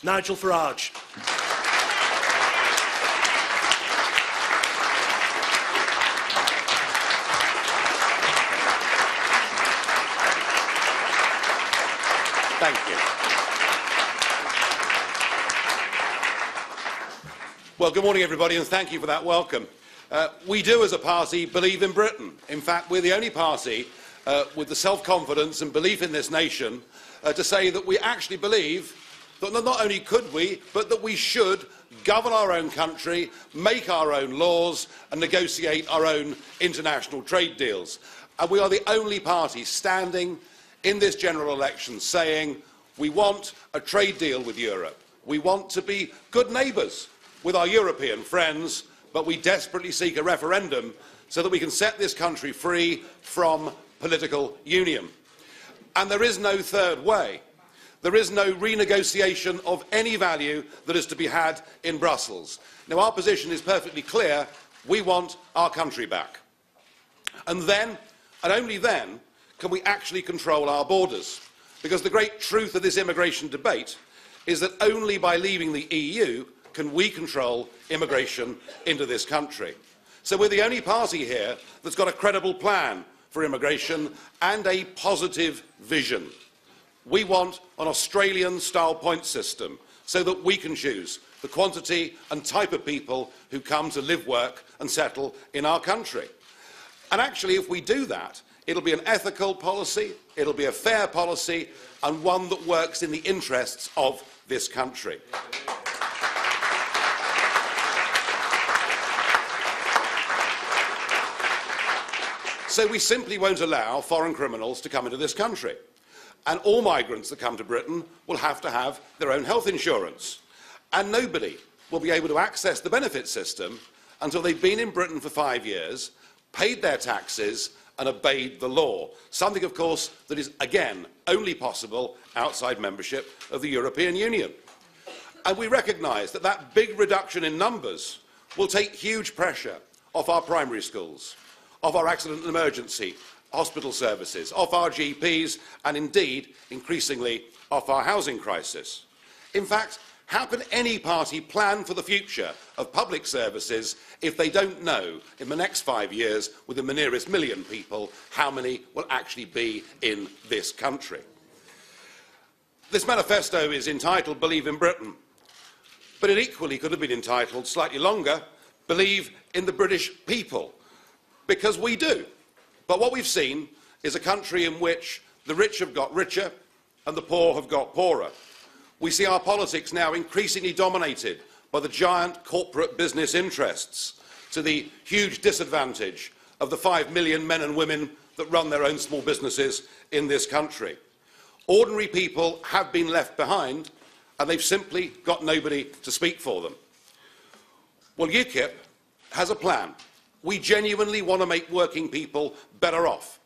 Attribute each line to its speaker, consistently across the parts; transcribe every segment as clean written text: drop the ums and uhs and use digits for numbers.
Speaker 1: Nigel Farage.
Speaker 2: Thank you. Well, good morning, everybody, and thank you for that welcome. We do, as a party, believe in Britain. In fact, we're the only party with the self-confidence and belief in this nation to say that we actually believe that not only could we, but that we should govern our own country, make our own laws, and negotiate our own international trade deals. And we are the only party standing in this general election saying we want a trade deal with Europe. We want to be good neighbours with our European friends, but we desperately seek a referendum so that we can set this country free from political union. And there is no third way. There is no renegotiation of any value that is to be had in Brussels. Now, our position is perfectly clear. We want our country back. And then, and only then, can we actually control our borders? Because the great truth of this immigration debate is that only by leaving the EU can we control immigration into this country. So we're the only party here that's got a credible plan for immigration and a positive vision. We want an Australian-style point system so that we can choose the quantity and type of people who come to live, work and settle in our country. And actually, if we do that, it'll be an ethical policy, it'll be a fair policy, and one that works in the interests of this country. So we simply won't allow foreign criminals to come into this country. And all migrants that come to Britain will have to have their own health insurance. And nobody will be able to access the benefit system until they've been in Britain for 5 years, paid their taxes and obeyed the law. Something, of course, that is, again, only possible outside membership of the European Union. And we recognise that that big reduction in numbers will take huge pressure off our primary schools, off our accident and emergency hospital services, off our GPs, and indeed, increasingly, off our housing crisis. In fact, how can any party plan for the future of public services if they don't know, in the next 5 years, within the nearest million people, how many will actually be in this country? This manifesto is entitled Believe in Britain, but it equally could have been entitled, slightly longer, Believe in the British people, because we do. But what we've seen is a country in which the rich have got richer and the poor have got poorer. We see our politics now increasingly dominated by the giant corporate business interests, to the huge disadvantage of the 5 million men and women that run their own small businesses in this country. Ordinary people have been left behind, and they've simply got nobody to speak for them. Well, UKIP has a plan. We genuinely want to make working people better off,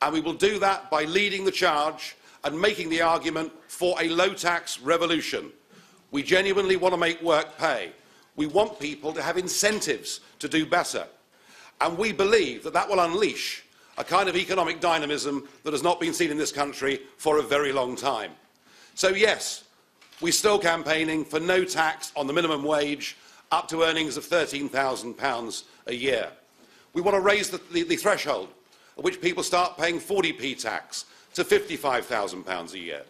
Speaker 2: and we will do that by leading the charge and making the argument for a low-tax revolution. We genuinely want to make work pay. We want people to have incentives to do better, and we believe that that will unleash a kind of economic dynamism that has not been seen in this country for a very long time. So yes, we're still campaigning for no tax on the minimum wage up to earnings of £13,000 a year. We want to raise the threshold at which people start paying 40p tax to £55,000 a year.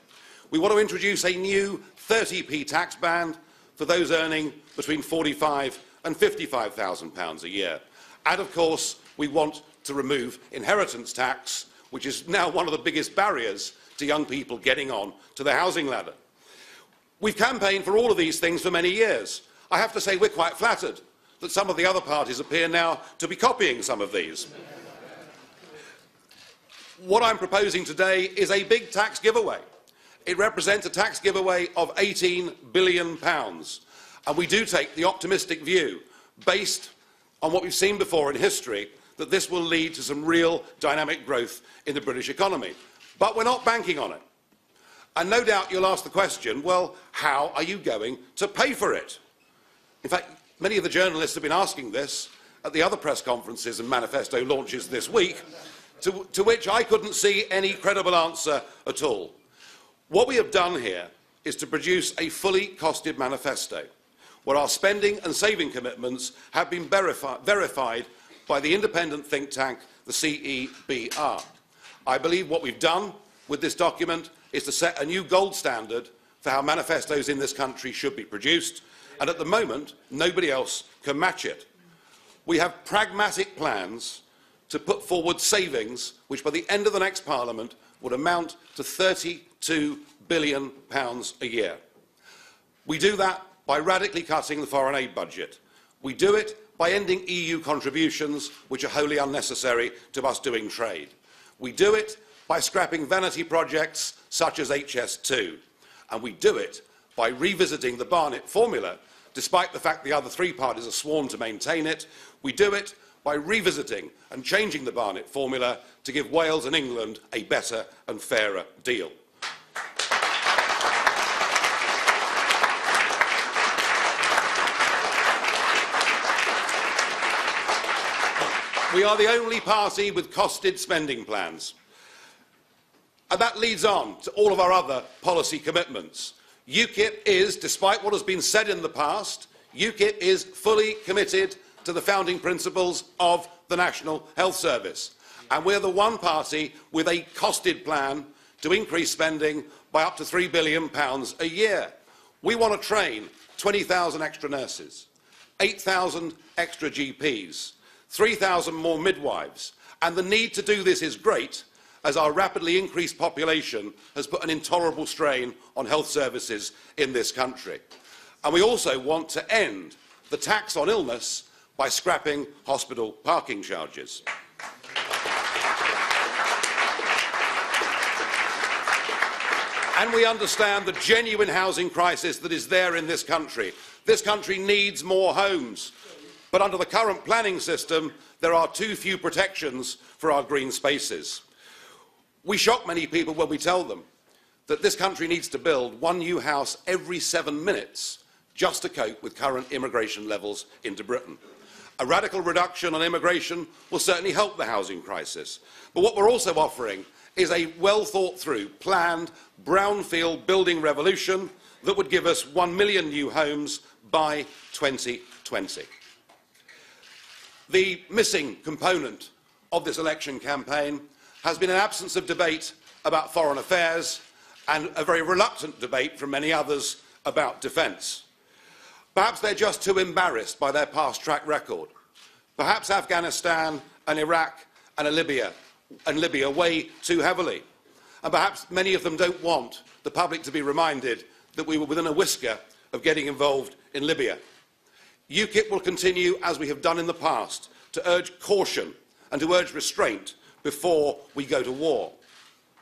Speaker 2: We want to introduce a new 30p tax band for those earning between £45,000 and £55,000 a year. And of course, we want to remove inheritance tax, which is now one of the biggest barriers to young people getting on to the housing ladder. We've campaigned for all of these things for many years. I have to say we're quite flattered that some of the other parties appear now to be copying some of these. What I'm proposing today is a big tax giveaway. It represents a tax giveaway of £18 billion. And we do take the optimistic view, based on what we've seen before in history, that this will lead to some real dynamic growth in the British economy. But we're not banking on it. And no doubt you'll ask the question, well, how are you going to pay for it? In fact, many of the journalists have been asking this at the other press conferences and manifesto launches this week, to which I couldn't see any credible answer at all. What we have done here is to produce a fully costed manifesto where our spending and saving commitments have been verified by the independent think tank, the CEBR. I believe what we've done with this document is to set a new gold standard for how manifestos in this country should be produced, and at the moment, nobody else can match it. We have pragmatic plans to put forward savings which by the end of the next Parliament would amount to £32 billion a year. We do that by radically cutting the foreign aid budget. We do it by ending EU contributions which are wholly unnecessary to us doing trade. We do it by scrapping vanity projects such as HS2. And we do it by revisiting the Barnett formula, despite the fact the other three parties are sworn to maintain it. We do it by revisiting and changing the Barnett formula to give Wales and England a better and fairer deal. We are the only party with costed spending plans. And that leads on to all of our other policy commitments. UKIP is, despite what has been said in the past, UKIP is fully committed to the founding principles of the National Health Service. And we're the one party with a costed plan to increase spending by up to £3 billion a year. We want to train 20,000 extra nurses, 8,000 extra GPs, 3,000 more midwives. And the need to do this is great, as our rapidly increased population has put an intolerable strain on health services in this country. And we also want to end the tax on illness by scrapping hospital parking charges. And we understand the genuine housing crisis that is there in this country. This country needs more homes. But under the current planning system, there are too few protections for our green spaces. We shock many people when we tell them that this country needs to build one new house every 7 minutes just to cope with current immigration levels into Britain. A radical reduction on immigration will certainly help the housing crisis. But what we're also offering is a well-thought-through, planned, brownfield building revolution that would give us 1 million new homes by 2020. The missing component of this election campaign has been an absence of debate about foreign affairs and a very reluctant debate from many others about defence. Perhaps they're just too embarrassed by their past track record. Perhaps Afghanistan and Iraq and Libya weigh too heavily. And perhaps many of them don't want the public to be reminded that we were within a whisker of getting involved in Libya. UKIP will continue, as we have done in the past, to urge caution and to urge restraint before we go to war.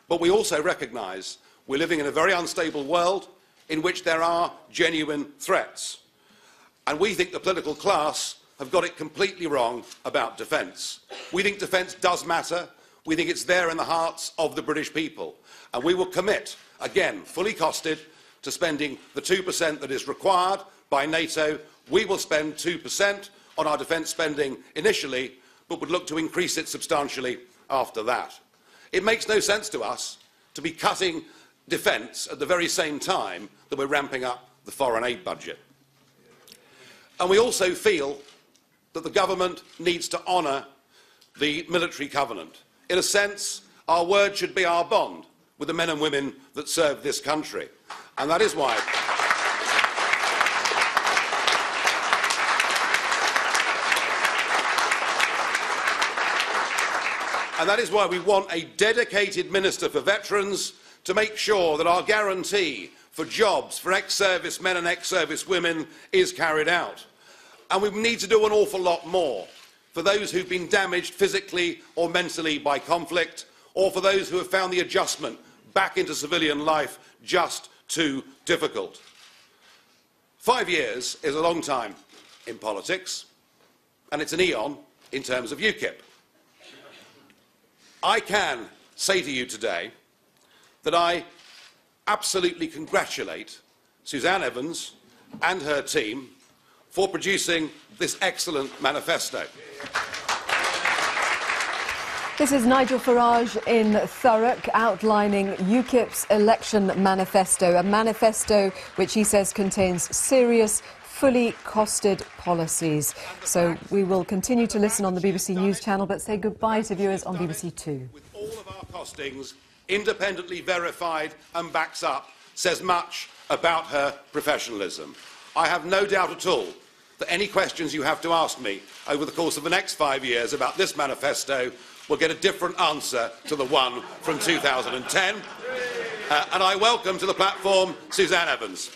Speaker 2: But we also recognise we're living in a very unstable world in which there are genuine threats. And we think the political class have got it completely wrong about defence. We think defence does matter. We think it's there in the hearts of the British people. And we will commit, again, fully costed, to spending the 2% that is required by NATO. We will spend 2% on our defence spending initially, but would look to increase it substantially after that. It makes no sense to us to be cutting defence at the very same time that we're ramping up the foreign aid budget. And we also feel that the government needs to honour the military covenant. In a sense, our word should be our bond with the men and women that serve this country. And that is why we want a dedicated Minister for Veterans to make sure that our guarantee for jobs for ex-service men and ex-service women is carried out. And we need to do an awful lot more for those who've been damaged physically or mentally by conflict, or for those who have found the adjustment back into civilian life just too difficult. 5 years is a long time in politics, and it's an eon in terms of UKIP. I can say to you today that I absolutely congratulate Suzanne Evans and her team for producing this excellent manifesto.
Speaker 1: This is Nigel Farage in Thurrock outlining UKIP's election manifesto, a manifesto which he says contains serious, fully costed policies. So we will continue to listen on the BBC News channel, but say goodbye to viewers on BBC Two.
Speaker 2: With all of our costings independently verified and backs up, says much about her professionalism. I have no doubt at all that any questions you have to ask me over the course of the next 5 years about this manifesto will get a different answer to the one from 2010. And I welcome to the platform Suzanne Evans.